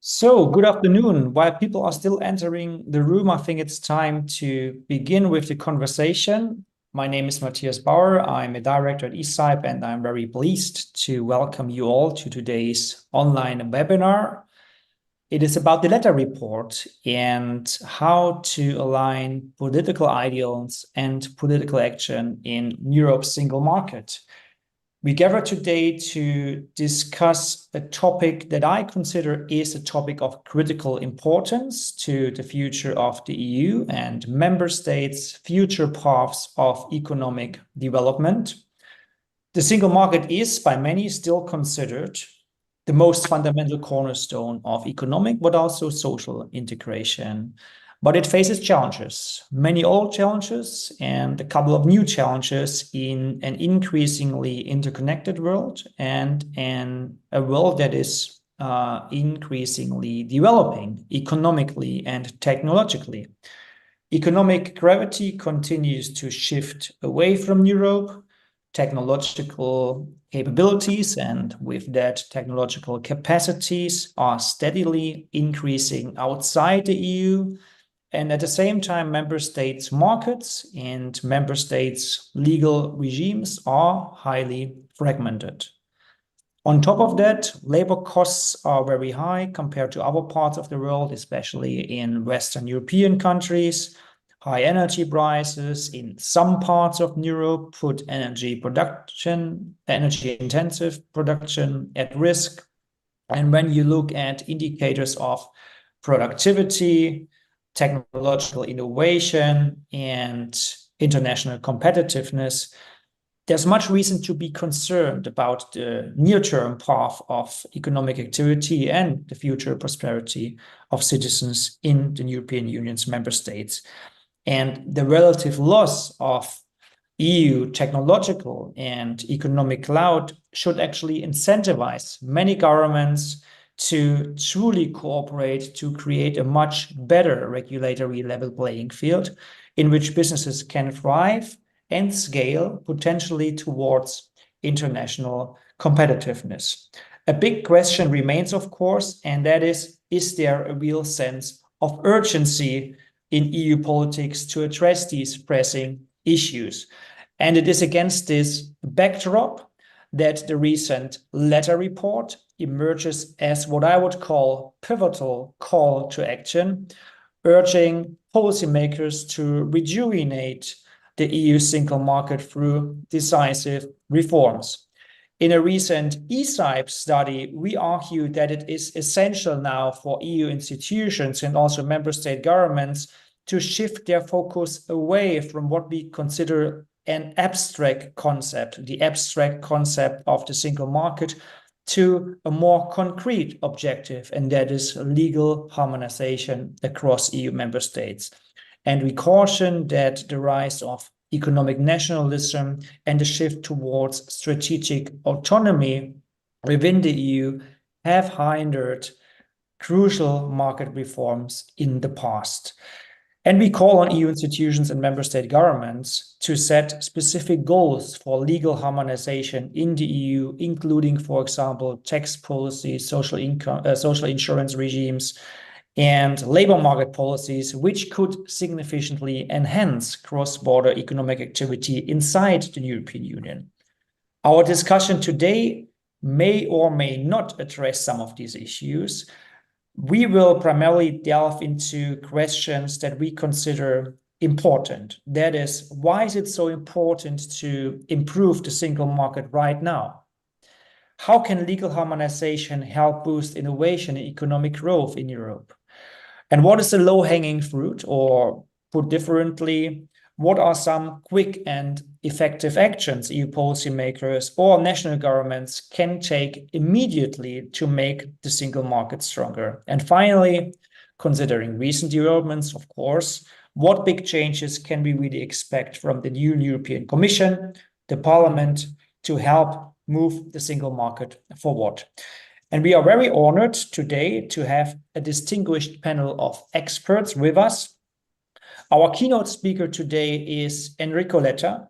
So, good afternoon. While people are still entering the room, I think it's time to begin with the conversation. My name is Matthias Bauer. I'm a director at ECIPE, and I'm very pleased to welcome you all to today's online webinar. It is about the Letta Report and how to align political ideals and political action in Europe's single market. We gather today to discuss a topic that I consider is a topic of critical importance to the future of the EU and member states' future paths of economic development. The single market is, by many, still considered the most fundamental cornerstone of economic, but also social integration. But it faces challenges, many old challenges and a couple of new challenges in an increasingly interconnected world and in a world that is increasingly developing economically and technologically. Economic gravity continues to shift away from Europe. Technological capabilities and with that technological capacities are steadily increasing outside the EU. And at the same time, member states' markets and member states' legal regimes are highly fragmented. On top of that, labor costs are very high compared to other parts of the world, especially in Western European countries. High energy prices in some parts of Europe put energy-intensive production at risk. And when you look at indicators of productivity, technological innovation, and international competitiveness, there's much reason to be concerned about the near-term path of economic activity and the future prosperity of citizens in the European Union's member states. And the relative loss of EU technological and economic clout should actually incentivize many governments to truly cooperate to create a much better regulatory level playing field in which businesses can thrive and scale potentially towards international competitiveness. A big question remains, of course, and that is there a real sense of urgency in EU politics to address these pressing issues? And it is against this backdrop that the recent Letta Report emerges as what I would call pivotal call to action, urging policymakers to rejuvenate the EU single market through decisive reforms. In a recent ECIPE study, we argued that it is essential now for EU institutions and also member state governments to shift their focus away from what we consider an abstract concept, the abstract concept of the single market, to a more concrete objective, and that is legal harmonization across EU member states. And we caution that the rise of economic nationalism and the shift towards strategic autonomy within the EU have hindered crucial market reforms in the past. And we call on EU institutions and member state governments to set specific goals for legal harmonization in the EU, including, for example, tax policy, social insurance regimes, and labor market policies, which could significantly enhance cross-border economic activity inside the European Union. Our discussion today may or may not address some of these issues. We will primarily delve into questions that we consider important. That is, why is it so important to improve the single market right now? How can legal harmonization help boost innovation and economic growth in Europe? And what is the low-hanging fruit? Or put differently, what are some quick and effective actions EU policymakers or national governments can take immediately to make the single market stronger? And finally, considering recent developments, of course, what big changes can we really expect from the new European Commission, the Parliament, to help move the single market forward? And we are very honored today to have a distinguished panel of experts with us. Our keynote speaker today is Enrico Letta,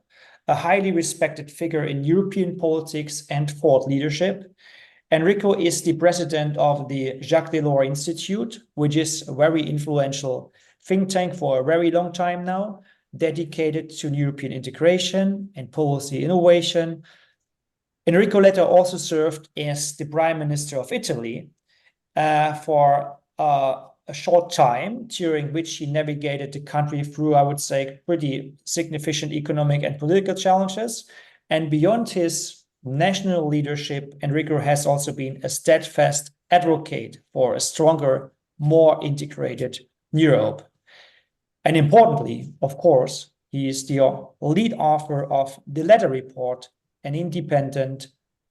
a highly respected figure in European politics and thought leadership. Enrico is the president of the Jacques Delors Institute, which is a very influential think tank for a very long time now, dedicated to European integration and policy innovation. Enrico Letta also served as the Prime Minister of Italy for a short time, during which he navigated the country through, I would say, pretty significant economic and political challenges. And beyond his national leadership, Enrico has also been a steadfast advocate for a stronger, more integrated Europe. And importantly, of course, he is the lead author of the Letta Report, an independent,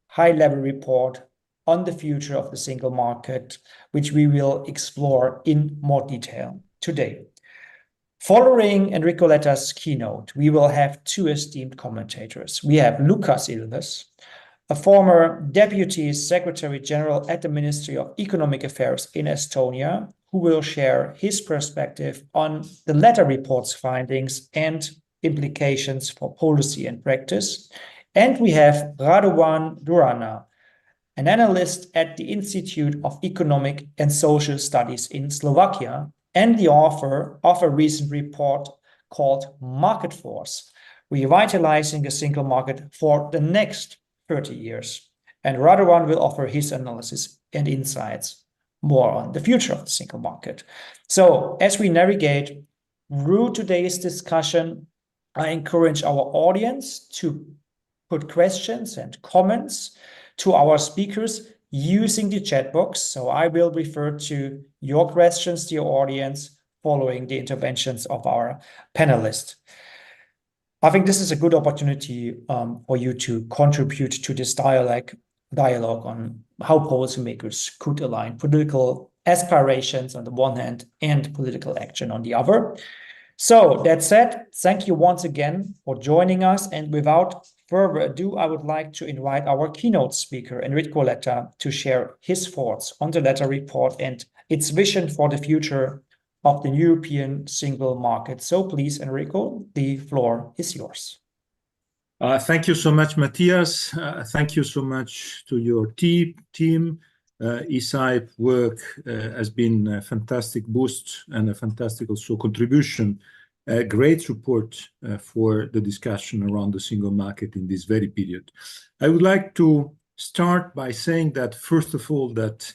high-level report on the future of the single market, which we will explore in more detail today. Following Enrico Letta's keynote, we will have two esteemed commentators. We have Lucas Ilves, a former Deputy Secretary General at the Ministry of Economic Affairs in Estonia, who will share his perspective on the Letta Report's findings and implications for policy and practice. And we have Radovan Durana, an analyst at the Institute of Economic and Social Studies in Slovakia, and the author of a recent report called Market Force, Revitalising a Single Market for the Next 30 Years. And Radovan will offer his analysis and insights more on the future of the single market. So as we navigate through today's discussion, I encourage our audience to put questions and comments to our speakers using the chat box. So I will refer to your questions, dear audience, following the interventions of our panelists. I think this is a good opportunity for you to contribute to this dialogue on how policymakers could align political aspirations on the one hand and political action on the other. So that said, thank you once again for joining us. And without further ado, I would like to invite our keynote speaker, Enrico Letta, to share his thoughts on the Letta Report and its vision for the future of the European single market. So please, Enrico, the floor is yours. Thank you so much, Matthias. Thank you so much to your team. ECIPE work has been a fantastic boost and a fantastic also contribution, a great support for the discussion around the single market in this very period. I would like to start by saying that, first of all, that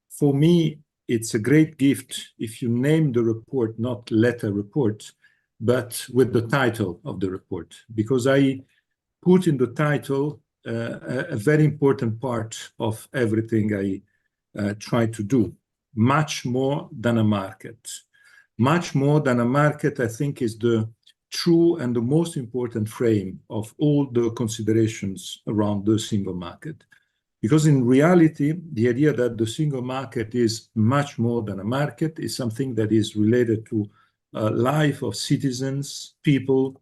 for me, it's a great gift if you name the report not Letta Report, but with the title of the report, because I put in the title a very important part of everything I try to do. Much more than a market. Much more than a market, I think, is the true and the most important frame of all the considerations around the single market. Because in reality, the idea that the single market is much more than a market is something that is related to life of citizens, people,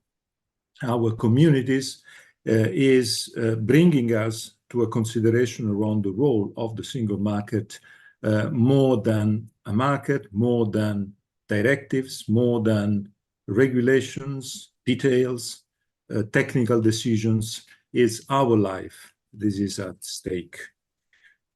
our communities, is bringing us to a consideration around the role of the single market more than a market, more than directives, more than regulations, details, technical decisions. Is our life. This is at stake.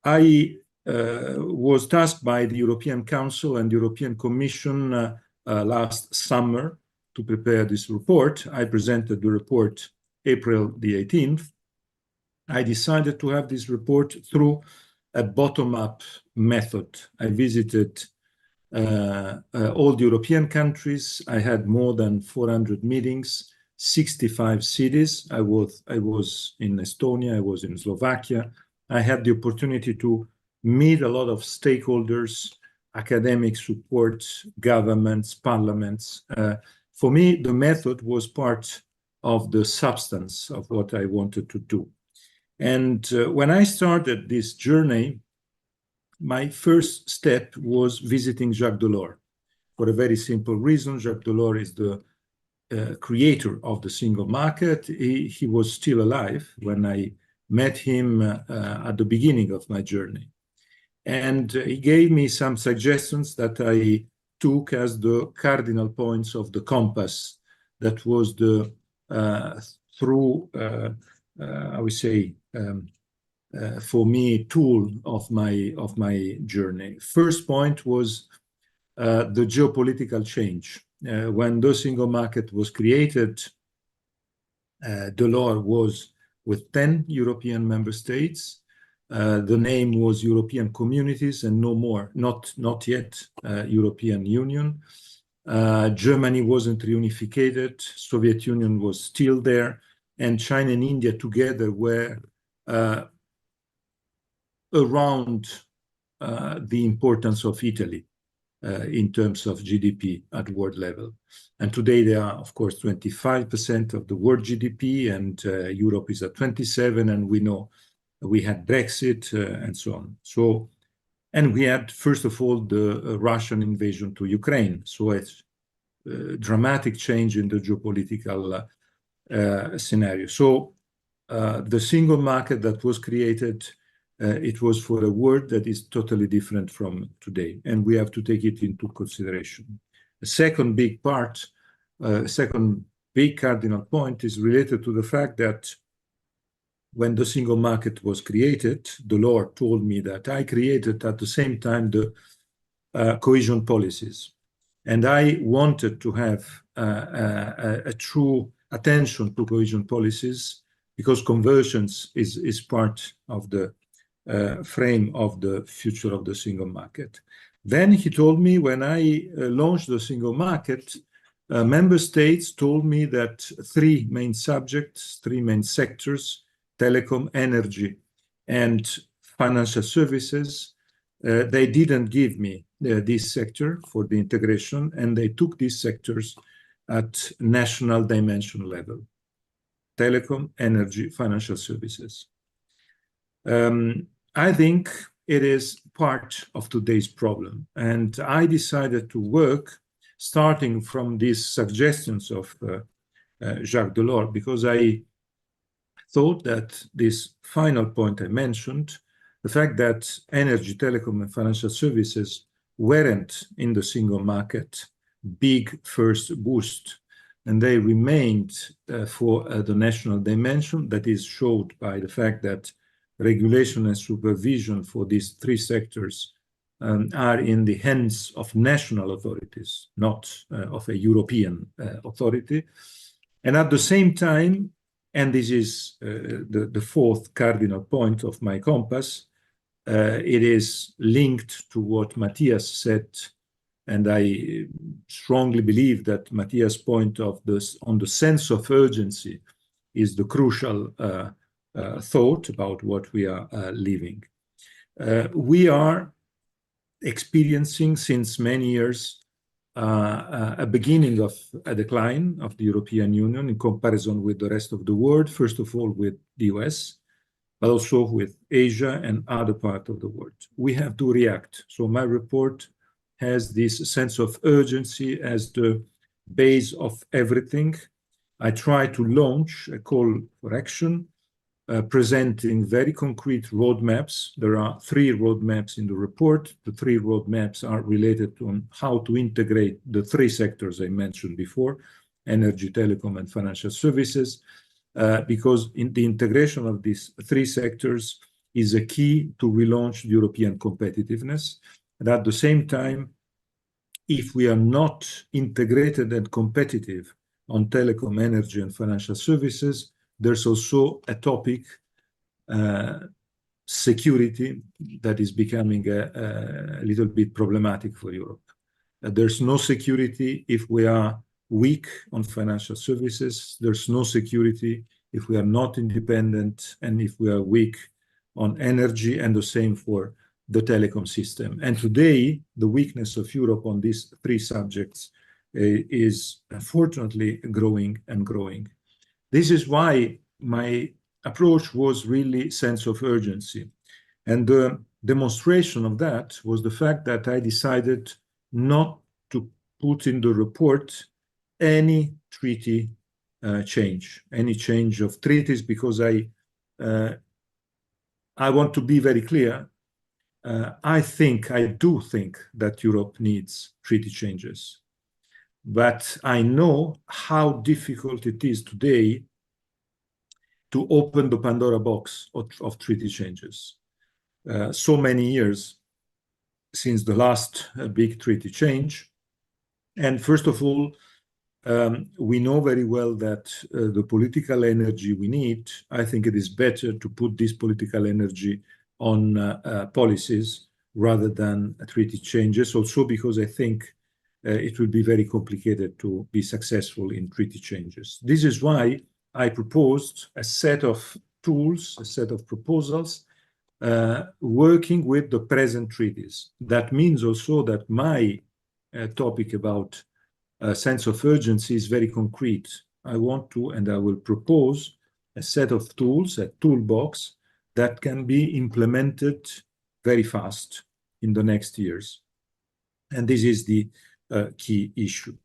I was tasked by the European Council and European Commission last summer to prepare this report. I presented the report April the 18th. I decided to have this report through a bottom-up method. I visited all the European countries. I had more than 400 meetings, 65 cities. I was in Estonia, I was in Slovakia. I had the opportunity to meet a lot of stakeholders, academic support, governments, parliaments. For me, the method was part of the substance of what I wanted to do. And when I started this journey, my first step was visiting Jacques Delors for a very simple reason. Jacques Delors is the creator of the single market. He was still alive when I met him at the beginning of my journey. And he gave me some suggestions that I took as the cardinal points of the compass that was the I would say, for me, tool of my journey. First point was the geopolitical change. When the single market was created, Delors was with 10 European member states. The name was European Communities and no more, not yet European Union. Germany wasn't reunificated, Soviet Union was still there, and China and India together were around the importance of Italy in terms of GDP at world level. And today they are, of course, 25% of the world GDP, and Europe is at 27%, and we know we had Brexit and so on. So, and we had, first of all, the Russian invasion to Ukraine. So it's a dramatic change in the geopolitical scenario. So the single market that was created, it was for a world that is totally different from today, and we have to take it into consideration. The second big part, second big cardinal point is related to the fact that when the single market was created, Delors told me that I created at the same time the cohesion policies. And I wanted to have a true attention to cohesion policies because convergence is part of the frame of the future of the single market. Then he told me when I launched the single market, member states told me that three main subjects, three main sectors, telecom, energy, and financial services, they didn't give me this sector for the integration, and they took these sectors at national dimension level. Telecom, energy, financial services. I think it is part of today's problem, and I decided to work starting from these suggestions of Jacques Delors, because I thought that this final point I mentioned, the fact that energy, telecom, and financial services weren't in the single market, big first boost, and they remained for the national dimension. That is showed by the fact that regulation and supervision for these three sectors are in the hands of national authorities, not of a European authority. And at the same time, and this is the fourth cardinal point of my compass, it is linked to what Matthias said, and I strongly believe that Matthias' point of this on the sense of urgency is the crucial thought about what we are living. We are experiencing since many years a beginning of a decline of the European Union in comparison with the rest of the world, first of all with the US, but also with Asia and other parts of the world. We have to react. So my report has this sense of urgency as the base of everything. I try to launch a call for action, presenting very concrete roadmaps. There are three roadmaps in the report. The three roadmaps are related to how to integrate the three sectors I mentioned before, energy, telecom, and financial services, because in the integration of these three sectors is a key to relaunch European competitiveness. And at the same time, if we are not integrated and competitive on telecom, energy, and financial services, there's also a topic, security, that is becoming a little bit problematic for Europe. There's no security if we are weak on financial services. There's no security if we are not independent and if we are weak on energy, and the same for the telecom system. And today, the weakness of Europe on these three subjects is unfortunately growing and growing. This is why my approach was really sense of urgency. And the demonstration of that was the fact that I decided not to put in the report any treaty change, any change of treaties, because I want to be very clear. I do think that Europe needs treaty changes. But I know how difficult it is today to open the Pandora box of treaty changes. So many years since the last big treaty change. And first of all, we know very well that the political energy we need, I think it is better to put this political energy on policies rather than treaty changes. Also because I think it will be very complicated to be successful in treaty changes. This is why I proposed a set of tools, a set of proposals, working with the present treaties. That means also that my topic about sense of urgency is very concrete. I want to, and I will propose a set of tools, a toolbox that can be implemented very fast in the next years. And this is the key issue.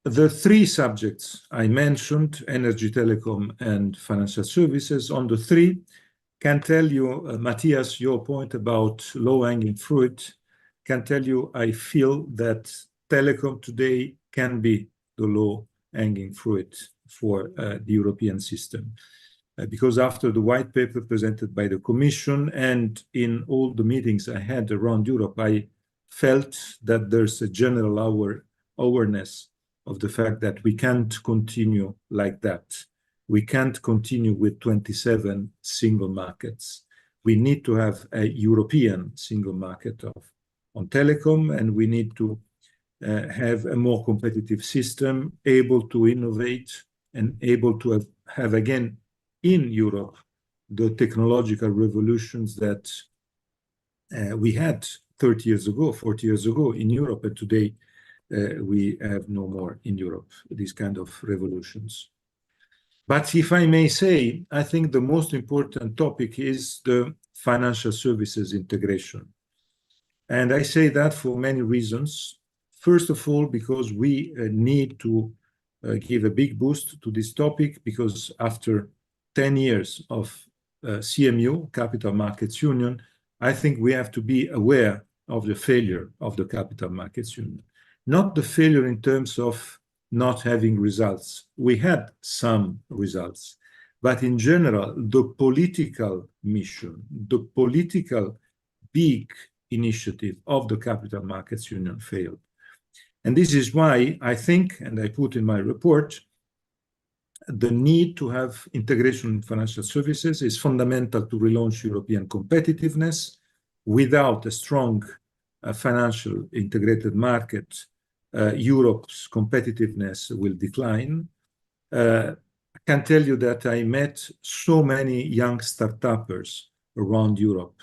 The three subjects I mentioned, energy, telecom, and financial services, on the three, can tell you, Matthias, your point about low-hanging fruit, can tell you I feel that telecom today can be the low-hanging fruit for the European system. Because after the white paper presented by the Commission and in all the meetings I had around Europe, I felt that there's a general awareness of the fact that we can't continue like that. We can't continue with 27 single markets. We need to have a European single market on telecom, and we need to have a more competitive system, able to innovate and able to have again in Europe the technological revolutions that we had 30 years ago, 40 years ago in Europe, and today we have no more in Europe, these kind of revolutions. But if I may say, I think the most important topic is the financial services integration. And I say that for many reasons. First of all, because we need to give a big boost to this topic, because after 10 years of CMU, Capital Markets Union, I think we have to be aware of the failure of the Capital Markets Union. Not the failure in terms of not having results. We had some results, but in general, the political mission, the political big initiative of the Capital Markets Union failed. And this is why I think, and I put in my report, the need to have integration in financial services is fundamental to relaunch European competitiveness. Without a strong financial integrated market, Europe's competitiveness will decline. I can tell you that I met so many young startuppers around Europe,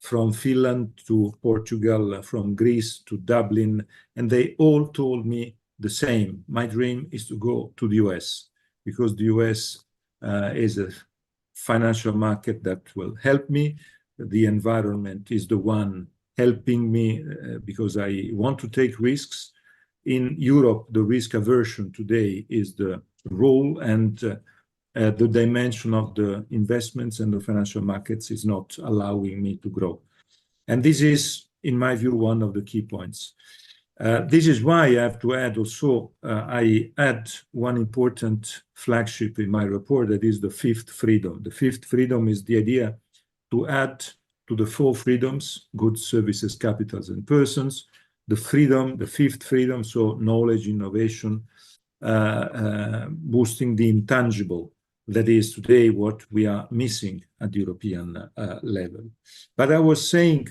from Finland to Portugal, from Greece to Dublin, and they all told me the same. My dream is to go to the US, because the US is a financial market that will help me. The environment is the one helping me because I want to take risks. In Europe, the risk aversion today is the role, and the dimension of the investments and the financial markets is not allowing me to grow. And this is, in my view, one of the key points. This is why I have to add also, I add one important flagship in my report, that is the fifth freedom. The fifth freedom is the idea to add to the four freedoms, goods, services, capitals, and persons, the fifth freedom, so knowledge, innovation, boosting the intangible. That is today what we are missing at the European level. But I was saying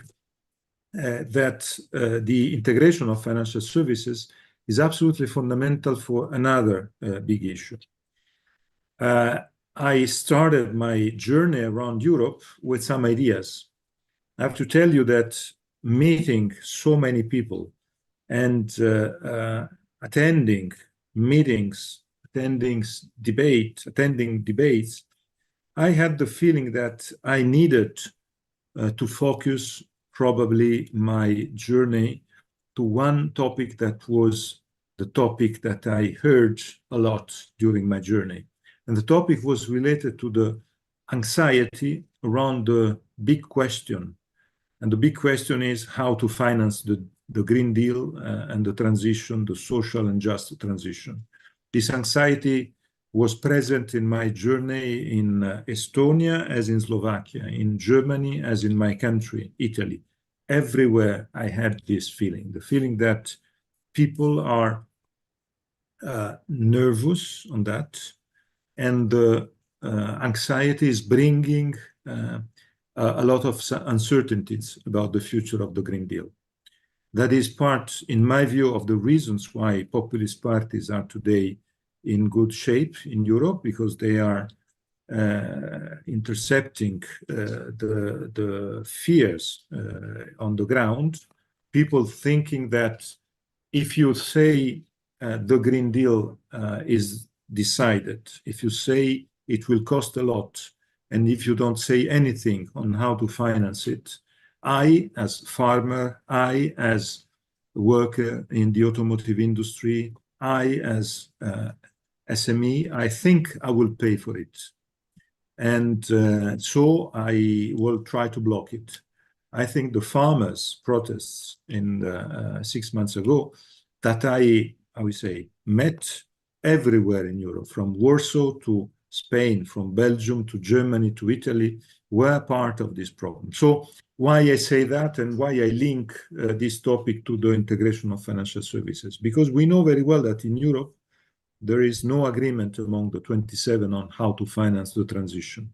that the integration of financial services is absolutely fundamental for another big issue. I started my journey around Europe with some ideas. I have to tell you that meeting so many people and attending meetings, attending debates, I had the feeling that I needed to focus probably my journey to one topic that was the topic that I heard a lot during my journey. And the topic was related to the anxiety around the big question. And the big question is how to finance the Green Deal and the transition, the social and just transition. This anxiety was present in my journey in Estonia as in Slovakia, in Germany as in my country, Italy. Everywhere I had this feeling, the feeling that people are nervous on that, and the anxiety is bringing a lot of uncertainties about the future of the Green Deal. That is part, in my view, of the reasons why populist parties are today in good shape in Europe, because they are intercepting the fears on the ground. People thinking that if you say the Green Deal is decided, if you say it will cost a lot, and if you don't say anything on how to finance it, I, as farmer, I, as worker in the automotive industry, I, as SME, I think I will pay for it. And so I will try to block it. I think the farmers' protests in 6 months ago that I would say, met everywhere in Europe, from Warsaw to Spain, from Belgium to Germany to Italy, were part of this problem. So why I say that and why I link this topic to the integration of financial services? Because we know very well that in Europe, there is no agreement among the 27 on how to finance the transition.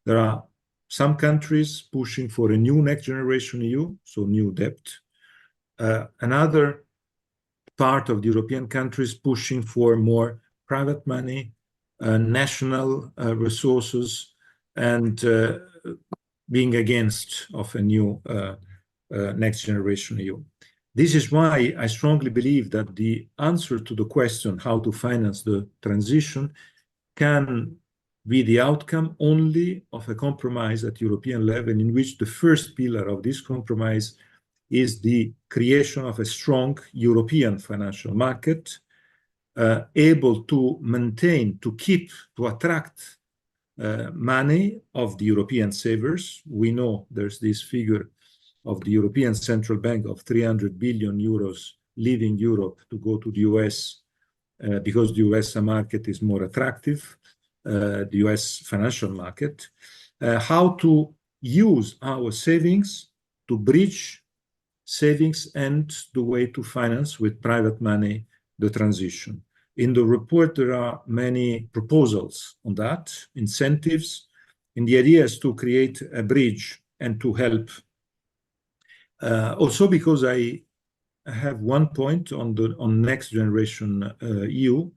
There are some countries pushing for a new next generation EU, so new debt. Another part of the European countries pushing for more private money, national resources, and being against of a new next generation EU. This is why I strongly believe that the answer to the question how to finance the transition can be the outcome only of a compromise at European level, in which the first pillar of this compromise is the creation of a strong European financial market, able to maintain, to keep, to attract money of the European savers. We know there's this figure of the European Central Bank of 300 billion euros leaving Europe to go to the US because the US market is more attractive, the US financial market. How to use our savings to bridge savings and the way to finance with private money the transition. In the report, there are many proposals on that, incentives, and the idea is to create a bridge and to help. Also because I have one point on next generation EU.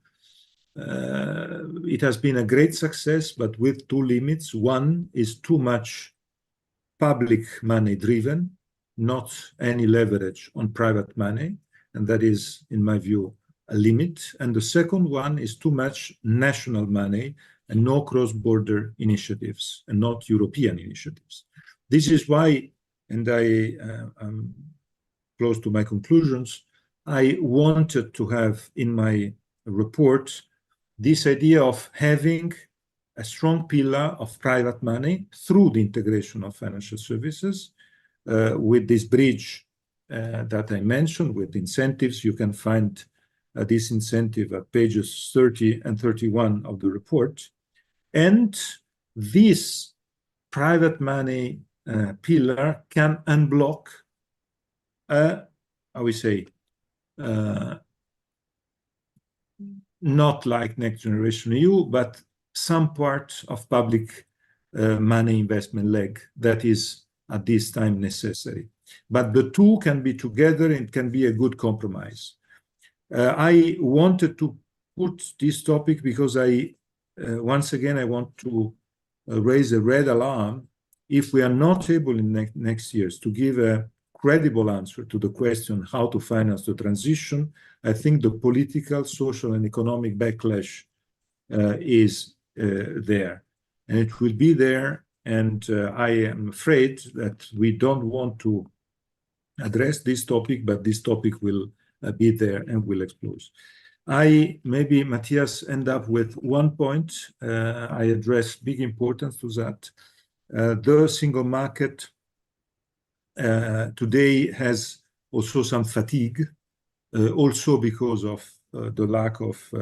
It has been a great success, but with two limits. One is too much public money driven, not any leverage on private money, and that is, in my view, a limit. And the second one is too much national money and no cross-border initiatives and not European initiatives. This is why, and I am close to my conclusions, I wanted to have in my report this idea of having a strong pillar of private money through the integration of financial services, with this bridge that I mentioned, with incentives. You can find this incentive at pages 30 and 31 of the report. And this private money pillar can unblock, I would say, not like next generation EU, but some part of public money investment leg that is at this time necessary. But the two can be together and can be a good compromise. I wanted to put this topic because once again, I want to raise a red alarm. If we are not able in next years to give a credible answer to the question how to finance the transition, I think the political, social, and economic backlash is there. And it will be there. And I am afraid that we don't want to address this topic, but this topic will be there and will explode. Maybe, Matthias, end up with one point. I address big importance to that. The single market today has also some fatigue, also because of the lack of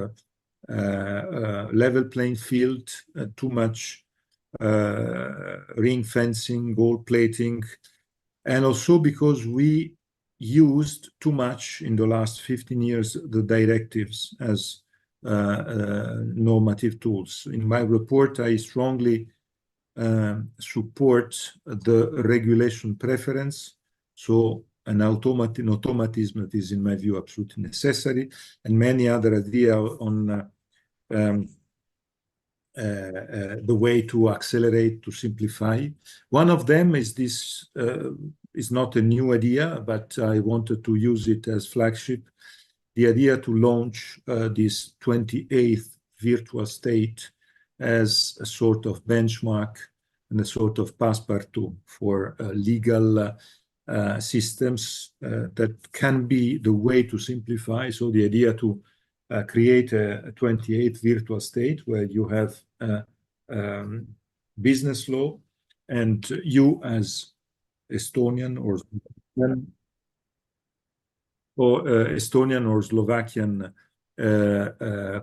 level playing field, too much ring fencing, gold plating, and also because we used too much in the last 15 years the directives as normative tools. In my report, I strongly support the regulation preference, so an automatism that is, in my view, absolutely necessary, and many other ideas on the way to accelerate, to simplify. One of them is this, is not a new idea, but I wanted to use it as flagship, the idea to launch this 28th virtual state as a sort of benchmark and a sort of passport for legal systems that can be the way to simplify. So the idea to create a 28th virtual state where you have business law, and you as Estonian or Estonian or Slovakian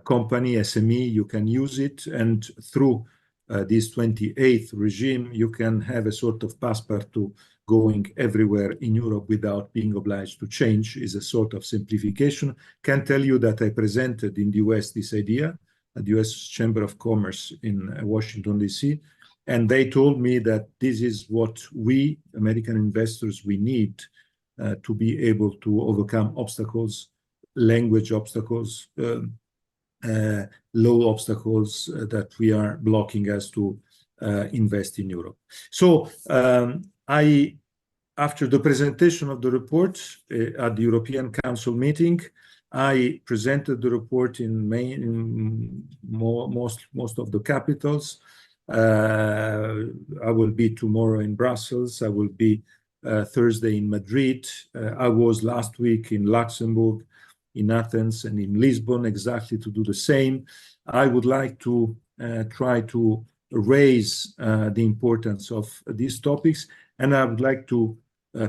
company, SME, you can use it, and through this 28th regime, you can have a sort of passport to going everywhere in Europe without being obliged to change. Is a sort of simplification. Can tell you that I presented in the US this idea at the US Chamber of Commerce in Washington, D.C., and they told me that this is what we, American investors, we need to be able to overcome obstacles, language obstacles, law obstacles that we are blocking us to invest in Europe. So after the presentation of the report at the European Council meeting, I presented the report in most of the capitals. I will be tomorrow in Brussels. I will be Thursday in Madrid. I was last week in Luxembourg, in Athens, and in Lisbon, exactly to do the same. I would like to try to raise the importance of these topics, and I would like to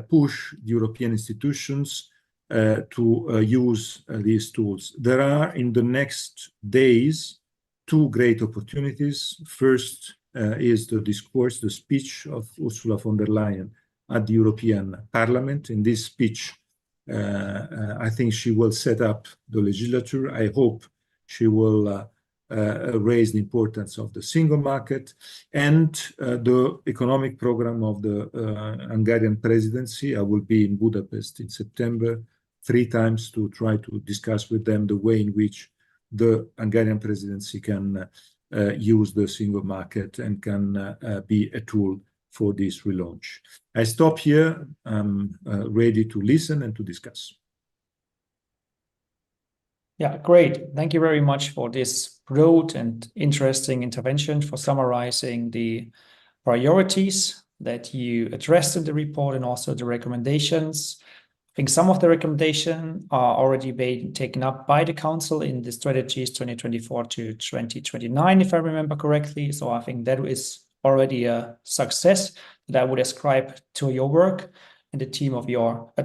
push European institutions to use these tools. There are, in the next days, two great opportunities. First is the discourse, the speech of Ursula von der Leyen at the European Parliament. In this speech, I think she will set up the legislature. I hope she will raise the importance of the single market and the economic program of the Hungarian presidency. I will be in Budapest in September 3 times to try to discuss with them the way in which the Hungarian presidency can use the single market and can be a tool for this relaunch. I stop here. I'm ready to listen and to discuss. Yeah, great. Thank you very much for this broad and interesting intervention, for summarizing the priorities that you addressed in the report and also the recommendations. I think some of the recommendations are already being taken up by the Council in the strategies 2024 to 2029, if I remember correctly. So I think that is already a success that I would ascribe to your work and the team of the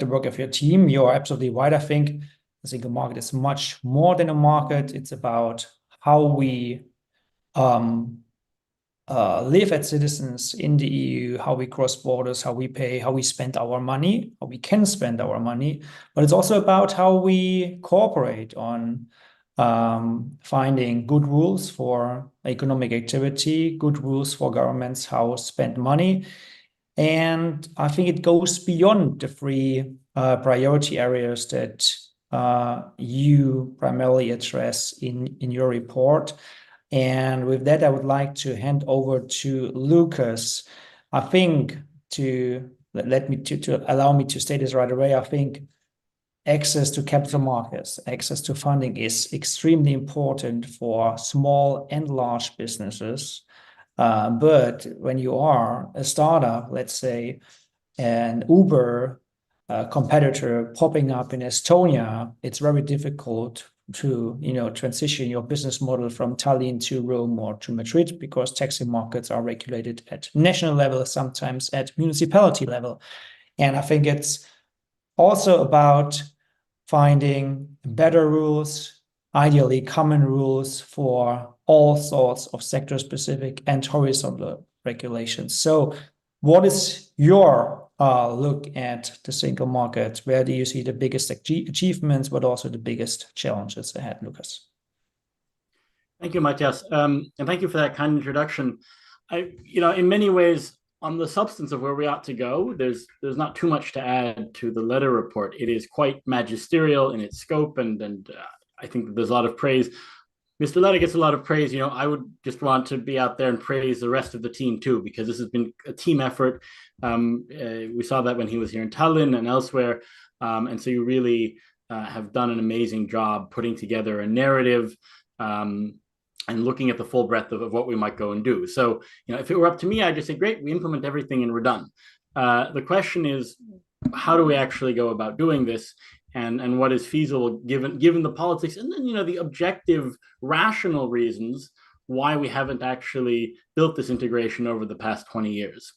work of your team. You're absolutely right. I think the single market is much more than a market. It's about how we live as citizens in the EU, how we cross borders, how we pay, how we spend our money, how we can spend our money. But it's also about how we cooperate on finding good rules for economic activity, good rules for governments, how spend money. And I think it goes beyond the 3 priority areas that you primarily address in your report. And with that, I would like to hand over to Lucas. I think to allow me to state this right away, I think access to capital markets, access to funding is extremely important for small and large businesses. But when you are a startup, let's say an Uber competitor popping up in Estonia, it's very difficult to transition your business model from Tallinn to Rome or to Madrid, because taxi markets are regulated at national level, sometimes at municipality level. And I think it's also about finding better rules ideally common rules for all sorts of sector-specific and horizontal regulations. So what is your look at the single market? Where do you see the biggest achievements, but also the biggest challenges ahead, Lucas? Thank you, Matthias. And thank you for that kind introduction. In many ways, on the substance of where we ought to go, there's not too much to add to the Letta report. It is quite magisterial in its scope, and I think that there's a lot of praise. Mr. Letta gets a lot of praise. I would just want to be out there and praise the rest of the team too, because this has been a team effort. We saw that when he was here in Tallinn and elsewhere. And so you really have done an amazing job putting together a narrative and looking at the full breadth of what we might go and do. So, if it were up to me, I'd just say, great, we implement everything and we're done. The question is, how do we actually go about doing this? And what is feasible given the politics and then the objective rational reasons why we haven't actually built this integration over the past 20 years.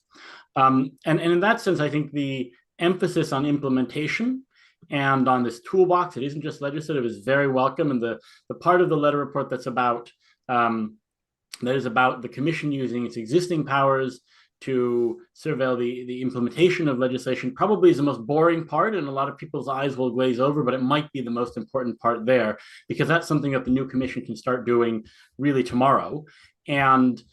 And in that sense, I think the emphasis on implementation and on this toolbox, it isn't just legislative, is very welcome. And the part of the Letta report that's about the Commission using its existing powers to surveil the implementation of legislation probably is the most boring part, and a lot of people's eyes will glaze over, but it might be the most important part there, because that's something that the new Commission can start doing really tomorrow, and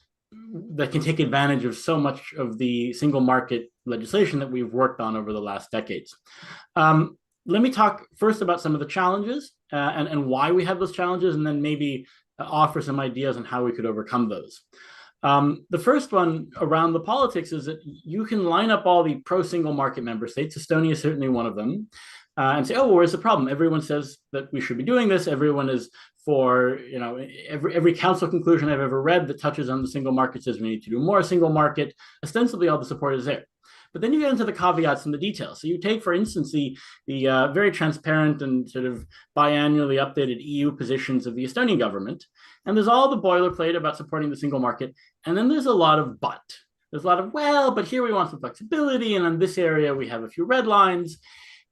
that can take advantage of so much of the single market legislation that we've worked on over the last decades. Let me talk first about some of the challenges and why we have those challenges, and then maybe offer some ideas on how we could overcome those. The first one around the politics is that you can line up all the pro-single market member states, Estonia is certainly one of them, and say, oh, well, where's the problem? Everyone says that we should be doing this. Everyone is for, every council conclusion I've ever read that touches on the single market says we need to do more single market. Ostensibly, all the support is there. But then you get into the caveats and the details. So you take, for instance, the very transparent and sort of biannually updated EU positions of the Estonian government. And there's all the boilerplate about supporting the single market. And then there's a lot of but. There's a lot of, well, but here we want some flexibility. And in this area, we have a few red lines.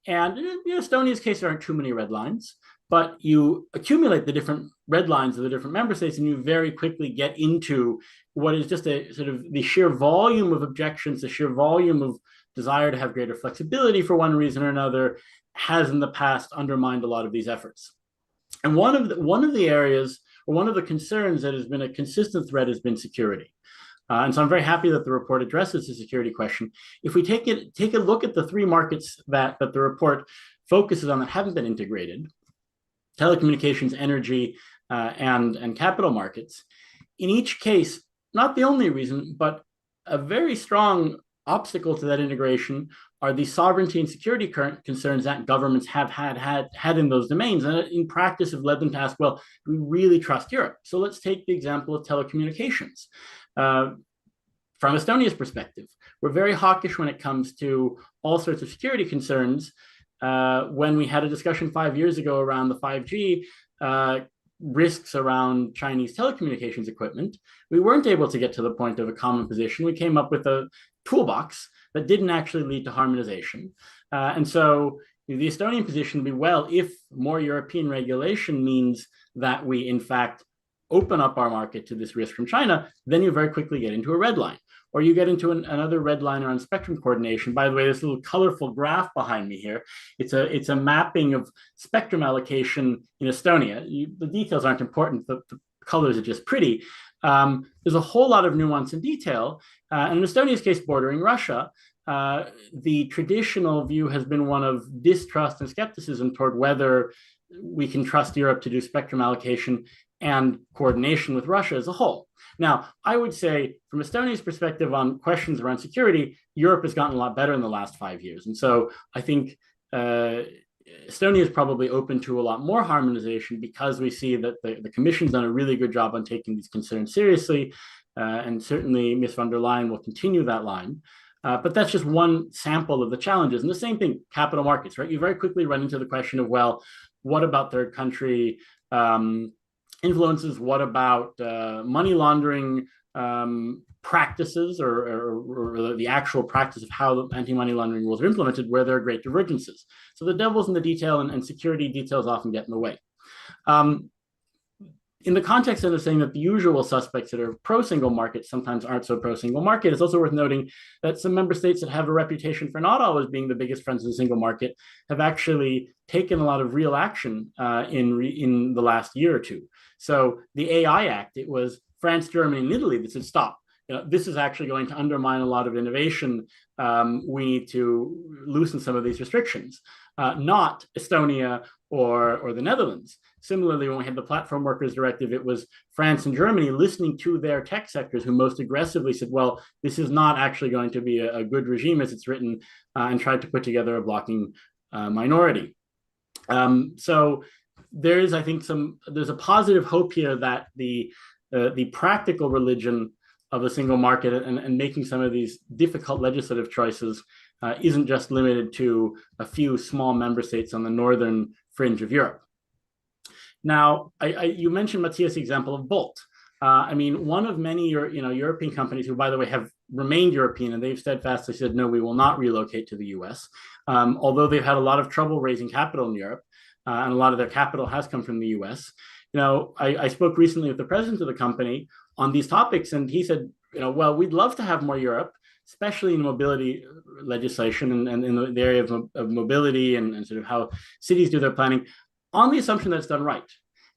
And in Estonia's case, there aren't too many red lines. But you accumulate the different red lines of the different member states, and you very quickly get into what is just a sort of the sheer volume of objections, the sheer volume of desire to have greater flexibility for one reason or another has in the past undermined a lot of these efforts. And one of the areas, or one of the concerns that has been a consistent thread has been security. And so I'm very happy that the report addresses the security question. If we take a look at the three markets that the report focuses on that haven't been integrated, telecommunications, energy, and capital markets. In each case, not the only reason, but a very strong obstacle to that integration are the sovereignty and security concerns that governments have had in those domains, and in practice have led them to ask, well, do we really trust Europe? So let's take the example of telecommunications. From Estonia's perspective, we're very hawkish when it comes to all sorts of security concerns. When we had a discussion 5 years ago around the 5G risks around Chinese telecommunications equipment, we weren't able to get to the point of a common position. We came up with a toolbox that didn't actually lead to harmonization. And so the Estonian position would be, well, if more European regulation means that we, in fact, open up our market to this risk from China, then you very quickly get into a red line. Or you get into another red line on spectrum coordination. By the way, this little colorful graph behind me here, it's a mapping of spectrum allocation in Estonia. The details aren't important, the colors are just pretty. There's a whole lot of nuance and detail. And in Estonia's case, bordering Russia, the traditional view has been one of distrust and skepticism toward whether we can trust Europe to do spectrum allocation and coordination with Russia as a whole. Now, I would say from Estonia's perspective on questions around security, Europe has gotten a lot better in the last 5 years. And so I think Estonia is probably open to a lot more harmonization because we see that the Commission's done a really good job on taking these concerns seriously. And certainly Ms. von der Leyen will continue that line. But that's just one sample of the challenges. And the same thing, capital markets, right? You very quickly run into the question of, well, what about third country influences? What about money laundering practices or the actual practice of how the anti-money laundering rules are implemented, where there are great divergences? So the devil's in the detail, and security details often get in the way. in the context of saying that the usual suspects that are pro-single market sometimes aren't so pro-single market, it's also worth noting that some member states that have a reputation for not always being the biggest friends of the single market have actually taken a lot of real action in the last year or two. So the AI Act, it was France, Germany, and Italy that said, stop. This is actually going to undermine a lot of innovation. We need to loosen some of these restrictions, not Estonia or the Netherlands. Similarly, when we had the Platform Workers Directive, it was France and Germany listening to their tech sectors who most aggressively said, well, this is not actually going to be a good regime as it's written, and tried to put together a blocking minority. So there is, I think, there's a positive hope here that the practical religion of the single market and making some of these difficult legislative choices isn't just limited to a few small member states on the northern fringe of Europe. Now, you mentioned Matthias' example of Bolt. I mean, one of many European companies who, by the way, have remained European, and they've steadfastly said, no, we will not relocate to the US, although they've had a lot of trouble raising capital in Europe, and a lot of their capital has come from the US. I spoke recently with the president of the company on these topics, and he said, well, we'd love to have more Europe, especially in mobility legislation and in the area of mobility and sort of how cities do their planning, on the assumption that it's done right.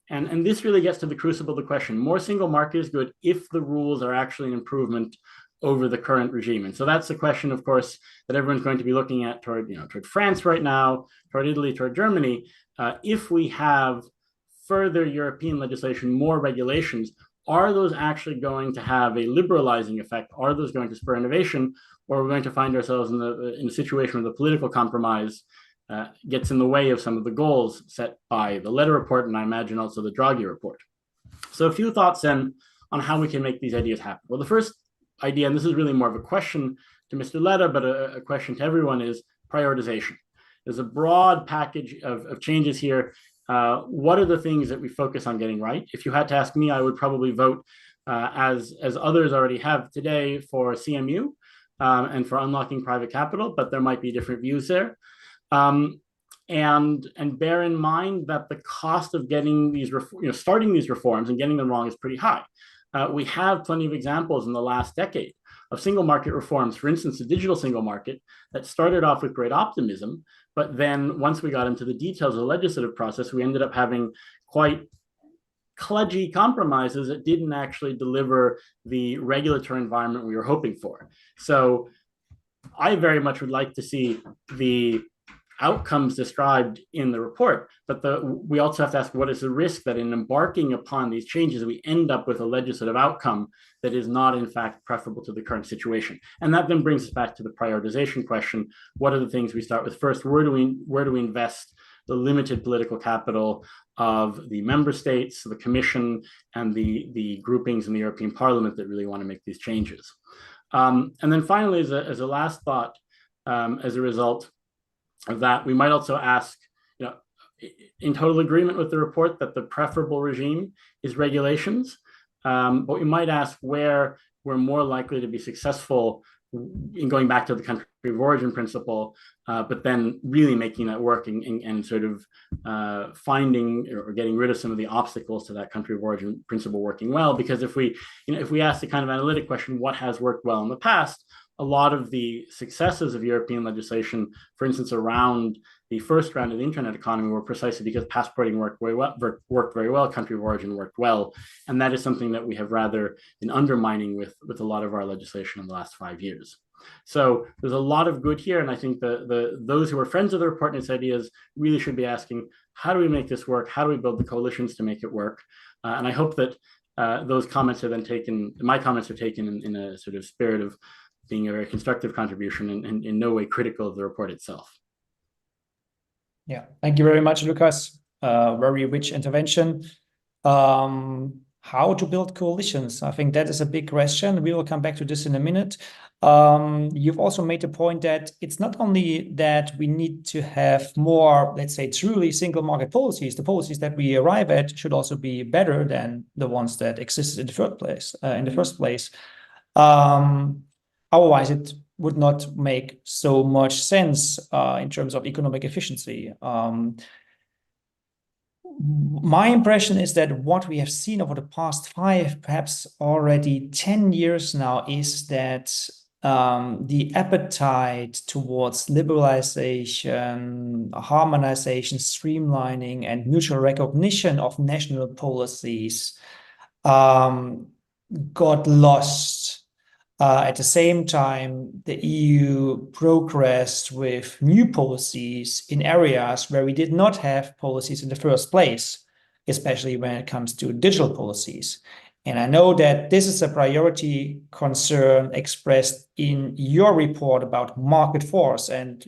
And this really gets to the crucible of the question. More single market is good if the rules are actually an improvement over the current regime. And so that's the question, of course, that everyone's going to be looking at toward France right now, toward Italy, toward Germany. If we have further European legislation, more regulations, are those actually going to have a liberalizing effect? Are those going to spur innovation? Or are we going to find ourselves in a situation where the political compromise gets in the way of some of the goals set by the Letta Report, and I imagine also the Draghi Report? So a few thoughts then on how we can make these ideas happen. Well, the first idea, and this is really more of a question to Mr. Letta, but a question to everyone, is prioritization. There's a broad package of changes here. What are the things that we focus on getting right? If you had to ask me, I would probably vote, as others already have today, for CMU and for unlocking private capital, but there might be different views there. And bear in mind that the cost of getting these, starting these reforms and getting them wrong is pretty high. We have plenty of examples in the last decade of single market reforms, for instance, the digital single market that started off with great optimism, but then once we got into the details of the legislative process, we ended up having quite kludgy compromises that didn't actually deliver the regulatory environment we were hoping for. So I very much would like to see the outcomes described in the report, but we also have to ask, what is the risk that in embarking upon these changes, we end up with a legislative outcome that is not in fact preferable to the current situation? And that then brings us back to the prioritization question. What are the things we start with first? Where do we invest the limited political capital of the member states, the Commission, and the groupings in the European Parliament that really want to make these changes? And then finally, as a last thought, as a result of that, we might also ask, in total agreement with the report that the preferable regime is regulations, but we might ask where we're more likely to be successful in going back to the country of origin principle, but then really making that work and sort of finding or getting rid of some of the obstacles to that country of origin principle working well. Because if we ask the kind of analytic question, what has worked well in the past, a lot of the successes of European legislation, for instance, around the first round of the internet economy, were precisely because passporting worked very well, country of origin worked well. And that is something that we have rather been undermining with a lot of our legislation in the last 5 years. So there's a lot of good here. And I think those who are friends of the report and its ideas really should be asking, how do we make this work? How do we build the coalitions to make it work? And I hope that those comments are then taken, my comments are taken in a sort of spirit of being a very constructive contribution and in no way critical of the report itself. Yeah, thank you very much, Lucas. Very rich intervention. How to build coalitions? I think that is a big question. We will come back to this in a minute. You've also made the point that it's not only that we need to have more, let's say, truly single market policies. The policies that we arrive at should also be better than the ones that existed in the first place. Otherwise, it would not make so much sense in terms of economic efficiency. My impression is that what we have seen over the past 5, perhaps already 10 years now, is that the appetite towards liberalization, harmonization, streamlining, and mutual recognition of national policies got lost. At the same time, the EU progressed with new policies in areas where we did not have policies in the first place, especially when it comes to digital policies. And I know that this is a priority concern expressed in your report about market force and,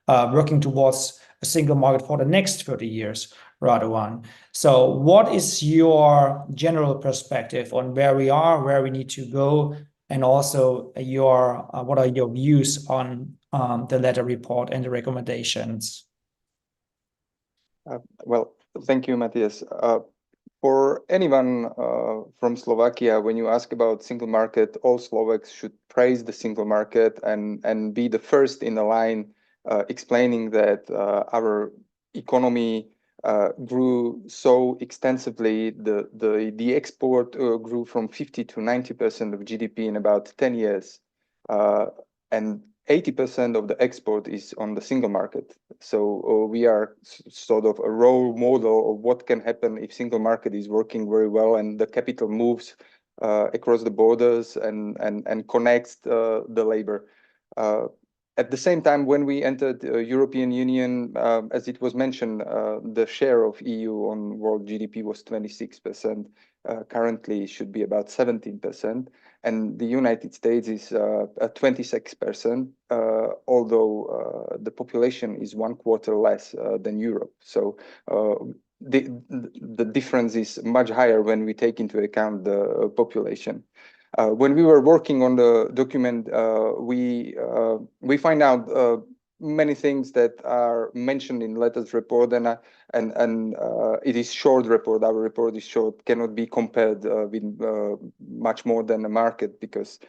working towards a single market for the next 30 years, Radovan. So what is your general perspective on where we are, where we need to go? And also what are your views on the Letta Report and the recommendations? Well, thank you, Matthias. For anyone from Slovakia, when you ask about single market, all Slovaks should praise the single market and be the first in the line explaining that our economy grew so extensively. The export grew from 50 to 90% of GDP in about 10 years, and 80% of the export is on the single market. So we are sort of a role model of what can happen if single market is working very well and the capital moves across the borders and connects the labor. At the same time, when we entered the European Union, as it was mentioned, the share of EU on world GDP was 26%. Currently, it should be about 17%. And the United States is at 26%, although the population is 1/4 less than Europe. So the difference is much higher when we take into account the population. When we were working on the document, we find out many things that are mentioned in Letta's report, and it is short report. Our report is short, cannot be compared with much more than the market because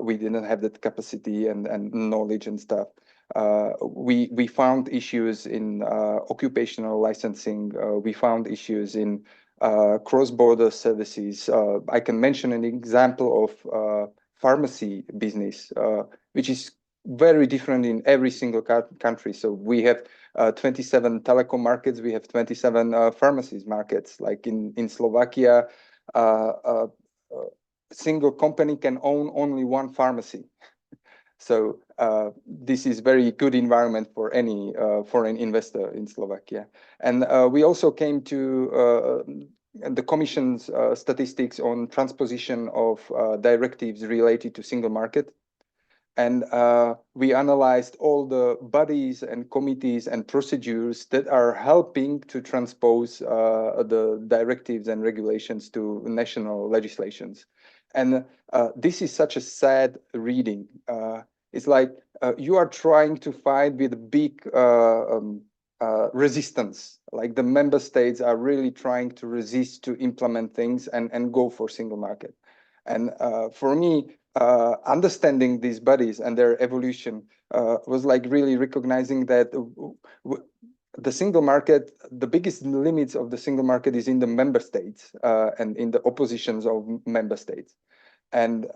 we didn't have that capacity and knowledge and stuff. We found issues in occupational licensing. We found issues in cross-border services. I can mention an example of pharmacy business, which is very different in every single country. So we have 27 telecom markets. We have 27 pharmacies markets. Like in Slovakia, a single company can own only one pharmacy. So this is very good environment for any foreign investor in Slovakia. And we also came to the Commission's statistics on transposition of directives related to single market. And we analyzed all the bodies and committees and procedures that are helping to transpose the directives and regulations to national legislations. And this is such a sad reading. It's like you are trying to fight with big resistance. Like the member states are really trying to resist to implement things and go for single market. And for me, understanding these bodies and their evolution was like really recognizing that the single market, the biggest limits of the single market is in the member states and in the oppositions of member states. And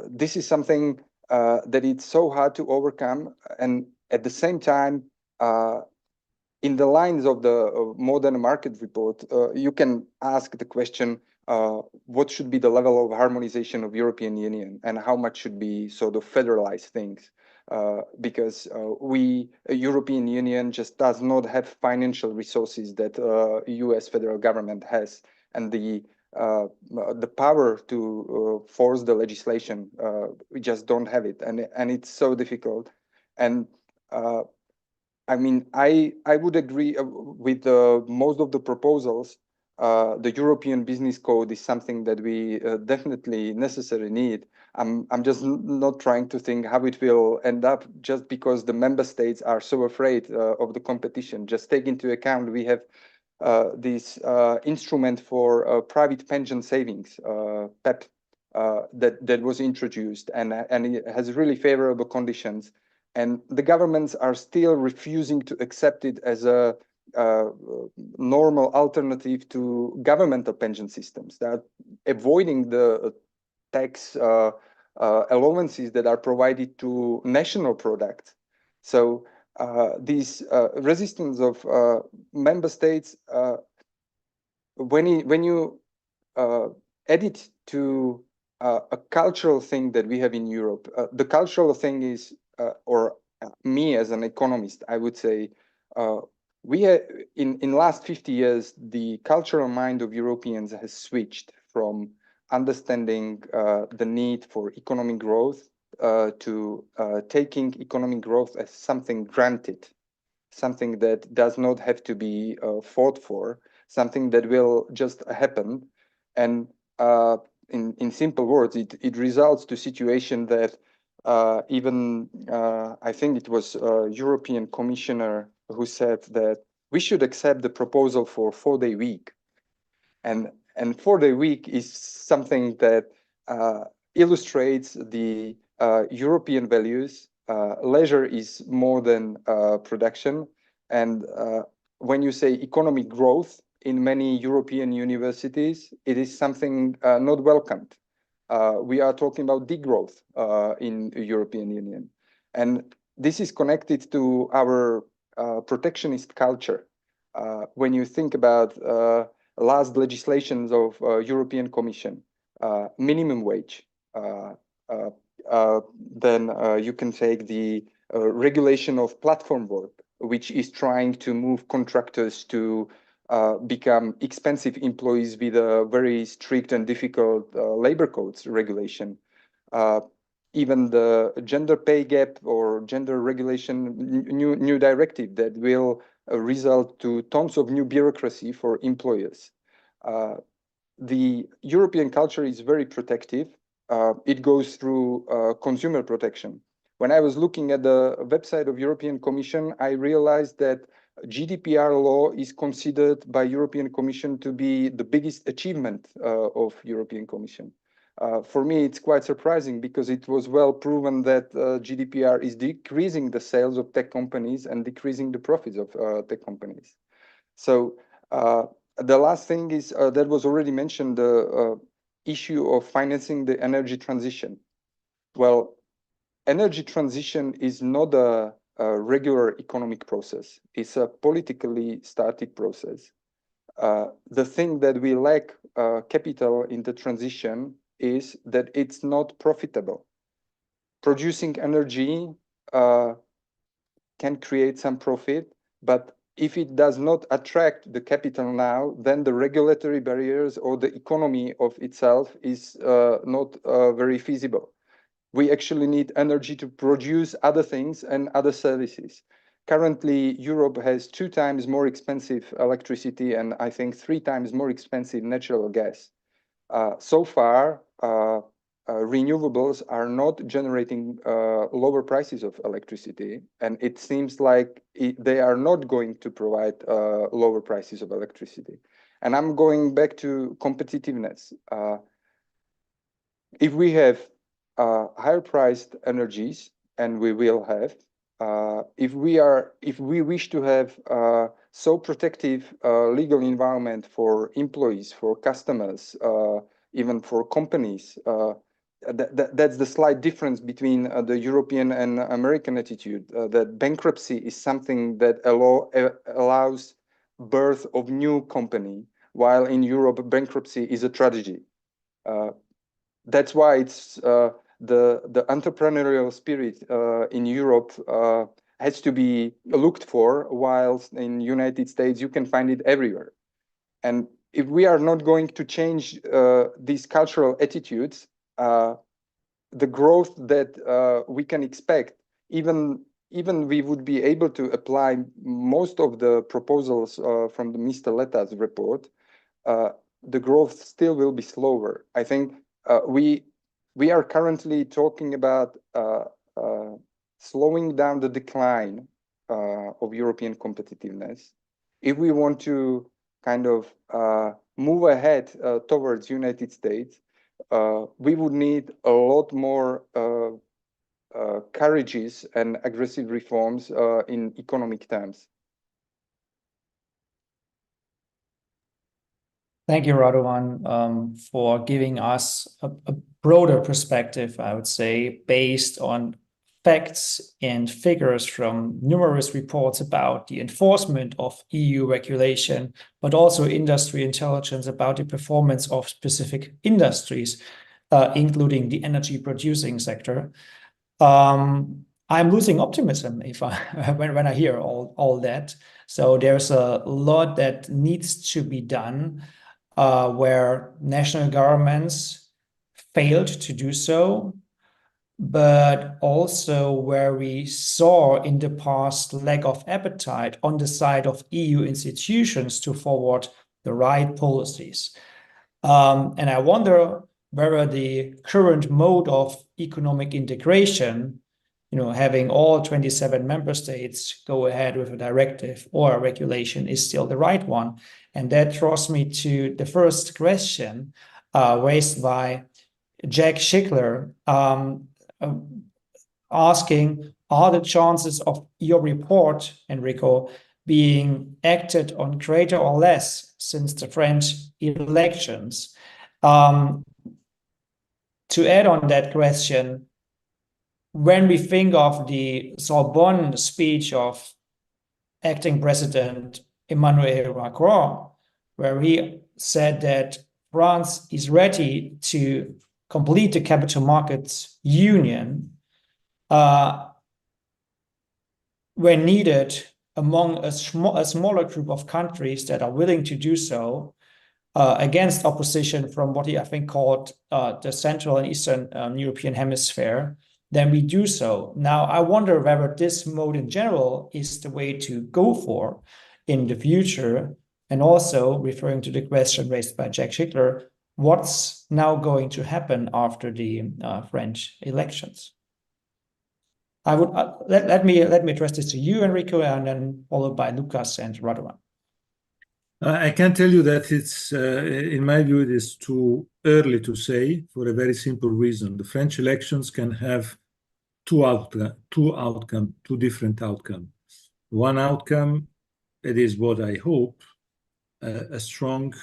this is something that it's so hard to overcome. And at the same time, in the lines of the modern market report, you can ask the question, what should be the level of harmonization of European Union and how much should be sort of federalized things? Because European Union just does not have financial resources that US federal government has, and the power to force the legislation, we just don't have it, and it's so difficult. And I mean, I would agree with most of the proposals. The European Business Code is something that we definitely necessarily need. I'm just not trying to think how it will end up just because the member states are so afraid of the competition. Just take into account we have this instrument for private pension savings, PEP, that was introduced, and it has really favorable conditions. And the governments are still refusing to accept it as a normal alternative to governmental pension systems. They are avoiding the tax allowances that are provided to national products. So this resistance of member states, when you add it to a cultural thing that we have in Europe, the cultural thing is, or me as an economist, I would say, we have, in last 50 years, the cultural mind of Europeans has switched from understanding the need for economic growth to taking economic growth as something granted, something that does not have to be fought for, something that will just happen. And in simple words, it results to situation that even I think it was a European commissioner who said that we should accept the proposal for 4-day week. And 4-day week is something that illustrates the European values. Leisure is more than production. And when you say economic growth in many European universities, it is something not welcomed. We are talking about degrowth in the European Union. And this is connected to our protectionist culture. When you think about last legislations of European Commission, minimum wage, then you can take the regulation of platform work, which is trying to move contractors to become expensive employees with a very strict and difficult labor codes regulation. Even the gender pay gap or gender regulation, new directive that will result to tons of new bureaucracy for employers. The European culture is very protective. It goes through consumer protection. When I was looking at the website of European Commission, I realized that GDPR law is considered by European Commission to be the biggest achievement of European Commission. For me, it's quite surprising because it was well proven that GDPR is decreasing the sales of tech companies and decreasing the profits of tech companies. So the last thing is that was already mentioned, the issue of financing the energy transition. Well, energy transition is not a regular economic process. It's a politically started process. The thing that we lack capital in the transition is that it's not profitable. Producing energy can create some profit, but if it does not attract the capital now, then the regulatory barriers or the economy of itself is not very feasible. We actually need energy to produce other things and other services. Currently, Europe has 2 times more expensive electricity and I think 3 times more expensive natural gas. So far, renewables are not generating lower prices of electricity, and it seems like they are not going to provide lower prices of electricity. And I'm going back to competitiveness. If we have higher priced energies, and we will have, if we wish to have so protective legal environment for employees, for customers, even for companies, that's the slight difference between the European and American attitude, that bankruptcy is something that allows birth of new company, while in Europe, bankruptcy is a tragedy. That's why it's the entrepreneurial spirit in Europe has to be looked for, whilst in the United States, you can find it everywhere. And if we are not going to change these cultural attitudes, the growth that we can expect, even we would be able to apply most of the proposals from the Mr. Letta's report, the growth still will be slower. I think we are currently talking about slowing down the decline of European competitiveness. If we want to kind of move ahead towards United States, we would need a lot more courageous and aggressive reforms in economic terms. Thank you, Radovan, for giving us a broader perspective, I would say, based on facts and figures from numerous reports about the enforcement of EU regulation, but also industry intelligence about the performance of specific industries, including the energy producing sector. I'm losing optimism if when I hear all that. So there's a lot that needs to be done, where national governments failed to do so, but also where we saw in the past lack of appetite on the side of EU institutions to forward the right policies. And I wonder whether the current mode of economic integration, having all 27 member states go ahead with a directive or a regulation, is still the right one. And that draws me to the first question raised by Jack Schickler, asking, are the chances of your report, Enrico, being acted on greater or less since the French elections? To add on that question, when we think of the Sorbonne speech of acting President Emmanuel Macron, where he said that France is ready to complete the capital markets union when needed among a smaller group of countries that are willing to do so, against opposition from what he, I think, called the Central and Eastern European Hemisphere, then we do so. Now, I wonder whether this mode in general is the way to go for in the future. And also, referring to the question raised by Jack Schickler, what's now going to happen after the French elections? I would let me address this to you, Enrico, and then followed by Lucas and Radovan. I can tell you that it's, in my view, it is too early to say, for a very simple reason. The French elections can have two different outcomes. One outcome, it is what I hope, a strong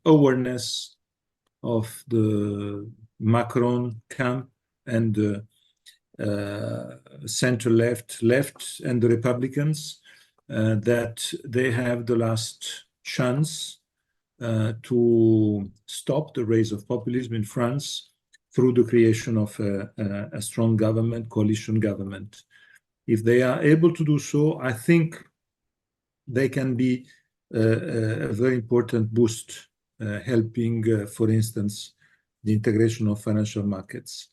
awareness of the Macron camp and the center-left, and the Republicans, that they have the last chance to stop the rise of populism in France through the creation of a strong government, coalition government. If they are able to do so, I think they can be a very important boost, helping, for instance, the integration of financial markets.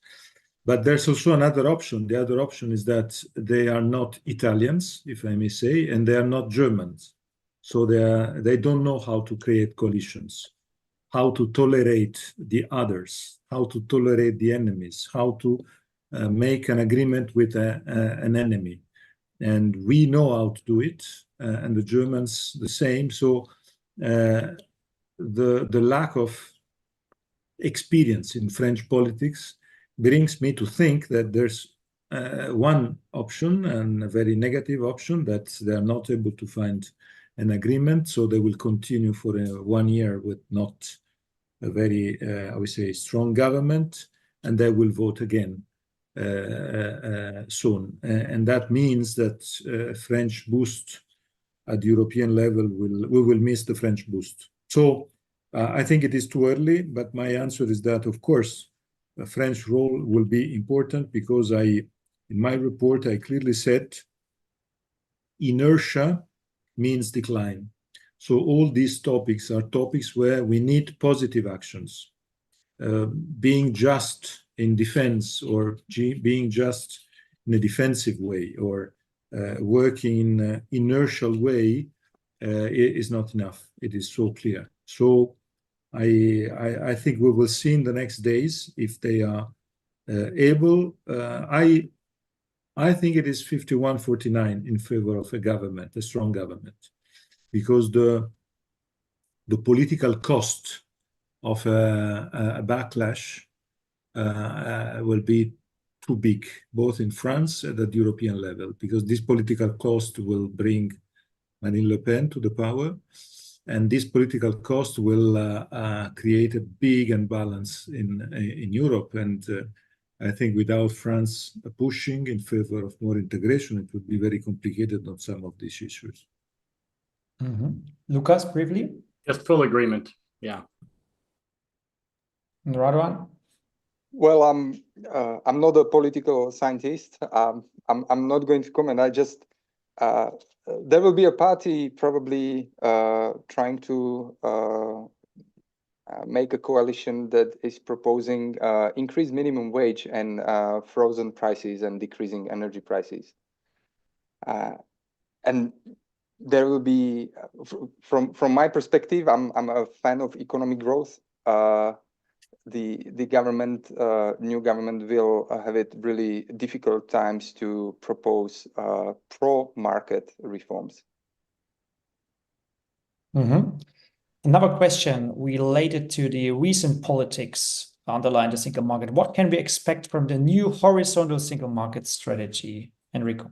But there's also another option. The other option is that they are not Italians, if I may say, and they are not Germans. So they don't know how to create coalitions, how to tolerate the others, how to tolerate the enemies, how to make an agreement with an enemy. And we know how to do it, and the Germans the same. So the lack of experience in French politics brings me to think that there's one option, and a very negative option, that they are not able to find an agreement, so they will continue for 1 year with not a very, I would say, strong government, and they will vote again soon. And that means that French boost at the European level, we will miss the French boost. So I think it is too early, but my answer is that, of course, a French role will be important, because in my report, I clearly said inertia means decline. So all these topics are topics where we need positive actions. Being just in defense, or being just in a defensive way, or working in an inertial way is not enough. It is so clear. So I think we will see in the next days if they are able. I think it is 51-49 in favor of a government, a strong government, because the political cost of a backlash will be too big, both in France and at the European level, because this political cost will bring Marine Le Pen to the power, And this political cost will create a big imbalance in Europe. And I think without France pushing in favor of more integration, it would be very complicated on some of these issues. Lucas, briefly? Just full agreement. Yeah. Radwan? Well, I'm not a political scientist. I'm not going to comment. I just there will be a party probably trying to make a coalition that is proposing increased minimum wage and frozen prices and decreasing energy prices. And there will be, from my perspective, I'm a fan of economic growth. The government, new government, will have it really difficult times to propose pro-market reforms. Another question related to the recent politics underlying the single market. What can we expect from the new horizontal single market strategy, Enrico?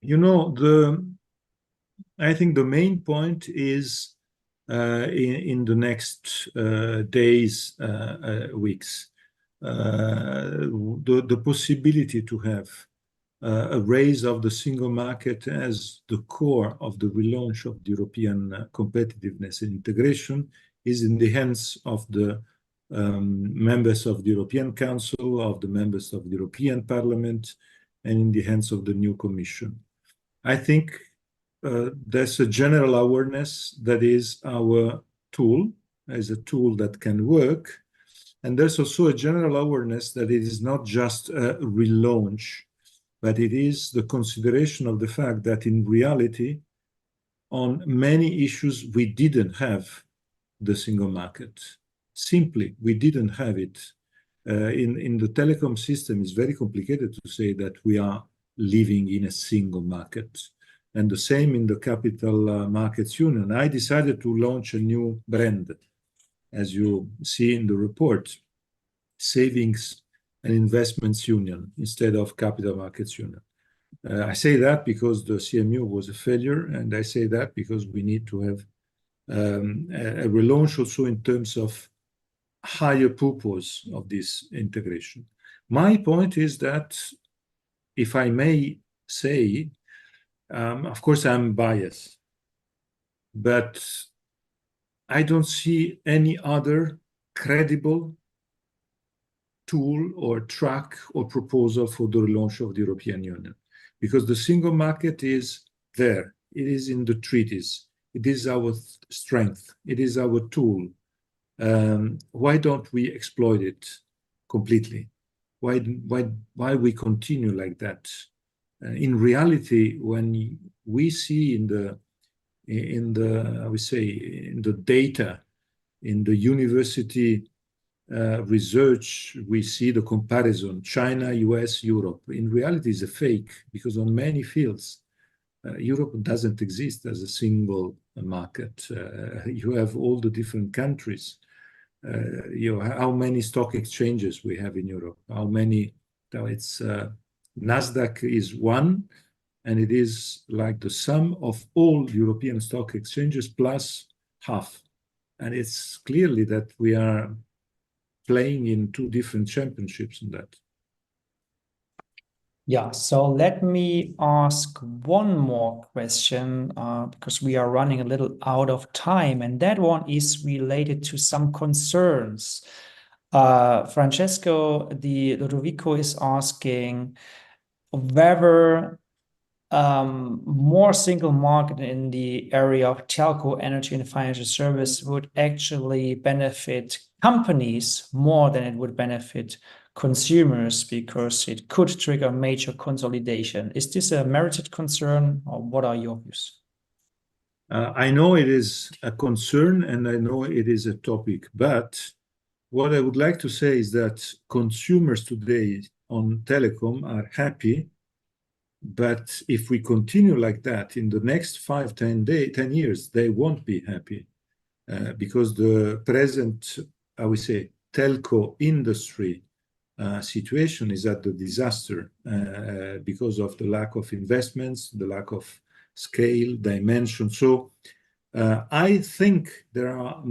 You know, I think the main point is in the next days, weeks, the possibility to have a raise of the single market as the core of the relaunch of the European competitiveness and integration is in the hands of the members of the European Council, of the members of the European Parliament, and in the hands of the new Commission. I think there's a general awareness that is our tool, as a tool that can work. And there's also a general awareness that it is not just a relaunch, but it is the consideration of the fact that in reality, on many issues, we didn't have the single market. Simply, we didn't have it. In the telecom system, it's very complicated to say that we are living in a single market. And the same in the Capital Markets Union. I decided to launch a new brand, as you see in the report, Savings and Investments Union instead of Capital Markets Union. I say that because the CMU was a failure, and I say that because we need to have a relaunch also in terms of higher purpose of this integration. My point is that, if I may say, of course I'm biased, but I don't see any other credible tool or track or proposal for the relaunch of the European Union, because the single market is there. It is in the treaties. It is our strength. It is our tool. Why don't we exploit it completely? Why we continue like that? In reality, when we see in the I would say in the data, in the university research, we see the comparison: China, US, Europe. In reality, it's a fake, because on many fields, Europe doesn't exist as a single market. You have all the different countries. You know, how many stock exchanges we have in Europe? How many? It's Nasdaq is one, and it is like the sum of all European stock exchanges plus half. And it's clearly that we are playing in two different championships in that. Yeah, so let me ask one more question, because we are running a little out of time, and that one is related to some concerns. Francesco Di Ludovico is asking whether more single market in the area of telco, energy, and financial service would actually benefit companies more than it would benefit consumers, because it could trigger major consolidation. Is this a merited concern, or what are your views? I know it is a concern, and I know it is a topic, but what I would like to say is that consumers today on telecom are happy. But if we continue like that in the next 10 years, they won't be happy, because the present, I would say, telco industry situation is at the disaster, because of the lack of investments, the lack of scale, dimension. So I think there are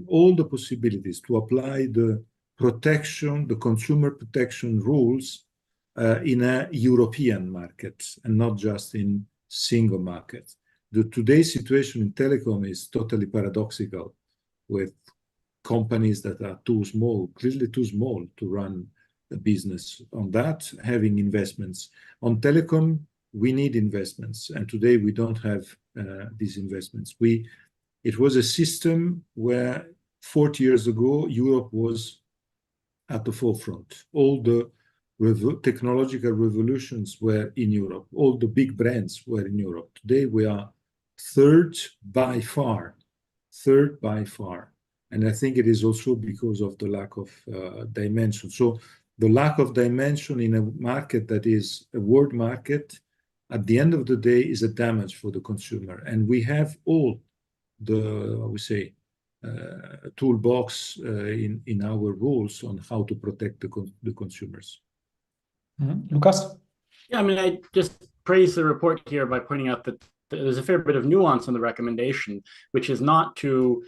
all the possibilities to apply the protection, the consumer protection rules in a European market and not just in single markets. Today's situation in telecom is totally paradoxical, with companies that are too small, clearly too small to run a business on that, having investments. On telecom, we need investments, and today we don't have these investments. It was a system where 40 years ago, Europe was at the forefront. All the technological revolutions were in Europe. All the big brands were in Europe. Today we are third by far. And I think it is also because of the lack of dimension. So the lack of dimension in a market that is a world market, at the end of the day, is a damage for the consumer. And we have all the, I would say, toolbox in our rules on how to protect the consumers. Lucas? Yeah, I mean, I just praise the report here by pointing out that there's a fair bit of nuance in the recommendation, which is not to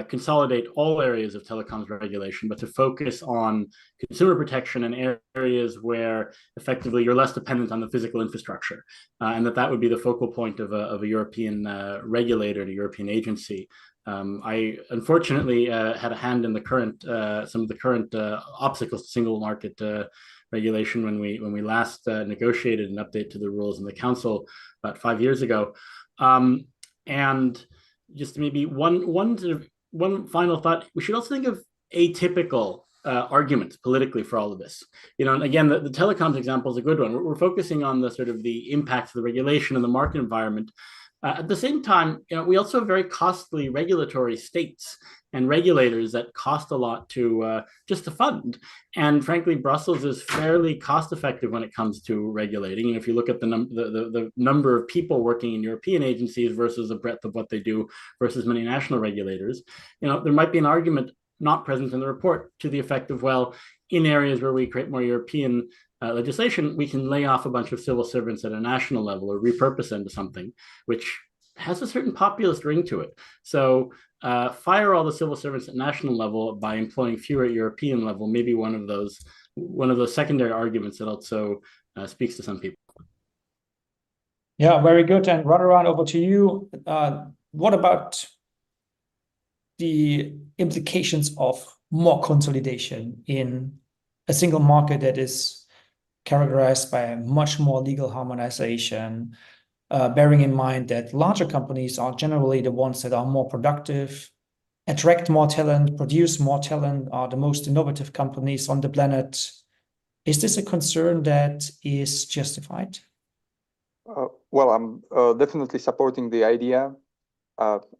consolidate all areas of telecoms regulation, but to focus on consumer protection in areas where effectively you're less dependent on the physical infrastructure, and that would be the focal point of a European regulator and a European agency. I unfortunately had a hand in the current some of the current obstacles to single market regulation when we last negotiated an update to the rules in the Council about 5 years ago, and just maybe one final thought. We should also think of atypical arguments politically for all of this. You know, and again, the telecoms example is a good one. We're focusing on the sort of the impacts of the regulation and the market environment. At the same time, you know, we also have very costly regulatory states and regulators that cost a lot to just to fund. And frankly, Brussels is fairly cost effective when it comes to regulating. And if you look at the number of people working in European agencies versus the breadth of what they do versus many national regulators, you know, there might be an argument not present in the report to the effect of, well, in areas where we create more European legislation, we can lay off a bunch of civil servants at a national level or repurpose them to something which has a certain populist ring to it. So fire all the civil servants at national level by employing fewer at European level, maybe one of those secondary arguments that also speaks to some people. Yeah, very good. And Radharan, over to you. What about the implications of more consolidation in a single market that is characterized by much more legal harmonization, bearing in mind that larger companies are generally the ones that are more productive, attract more talent, produce more talent, are the most innovative companies on the planet. Is this a concern that is justified? Well, I'm definitely supporting the idea.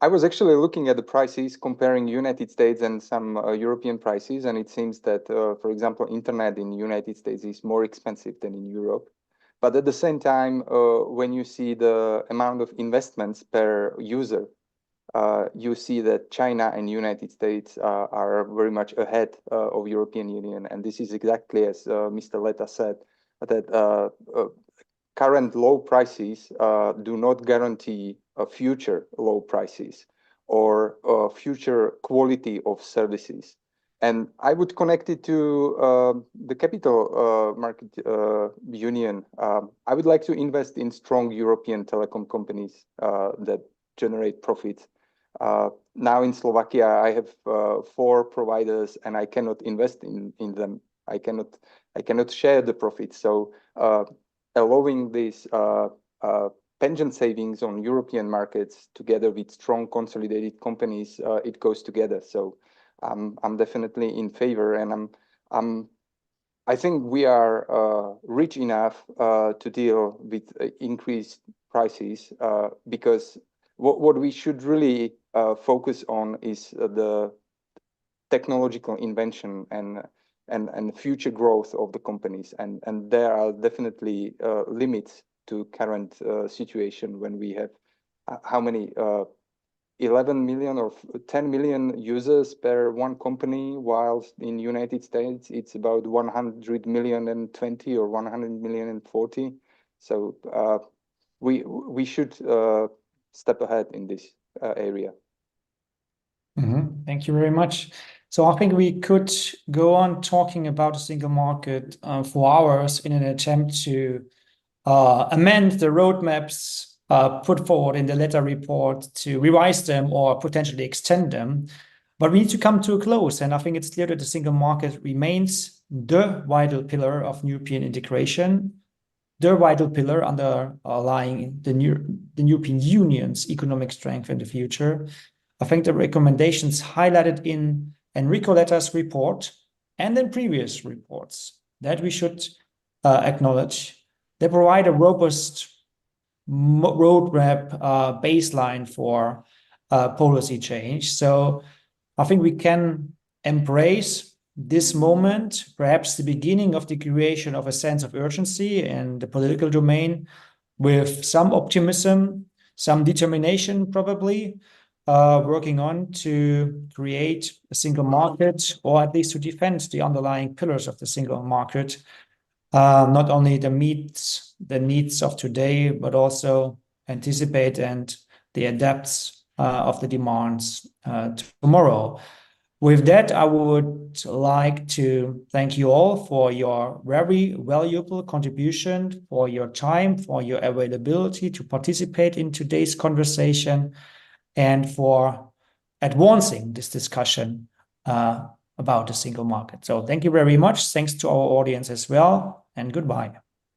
I was actually looking at the prices, comparing United States and some European prices, and it seems that, for example, internet in the United States is more expensive than in Europe. But at the same time, when you see the amount of investments per user, you see that China and United States are very much ahead of European Union. And this is exactly as Mr. Letta said, that current low prices do not guarantee future low prices or future quality of services. And I would connect it to the capital market union. I would like to invest in strong European telecom companies that generate profits. Now in Slovakia, I have 4 providers, and I cannot invest in them. I cannot share the profits. So allowing these pension savings on European markets together with strong consolidated companies, it goes together. So I'm definitely in favor, and I think we are rich enough to deal with increased prices, because what we should really focus on is the technological invention and future growth of the companies, and there are definitely limits to current situation when we have how many 11 million or 10 million users per one company, whilst in United States it's about 100 million and 20 or 100 million and 40. So we should step ahead in this area. Thank you very much. So I think we could go on talking about the single market for hours in an attempt to amend the roadmaps put forward in the Letta report, to revise them or potentially extend them. But we need to come to a close. And I think it's clear that the single market remains the vital pillar of European integration, the vital pillar underlying the European Union's economic strength in the future. I think the recommendations highlighted in Enrico Letta's report and in previous reports that we should acknowledge, they provide a robust roadmap baseline for policy change. So I think we can embrace this moment, perhaps the beginning of the creation of a sense of urgency in the political domain, with some optimism, some determination probably, working on to create a single market, or at least to defend the underlying pillars of the single market, not only the needs of today, but also anticipate and the adapts of the demands tomorrow. With that, I would like to thank you all for your very valuable contribution, for your time, for your availability to participate in today's conversation, and for advancing this discussion about the single market. So thank you very much. Thanks to our audience as well, and goodbye.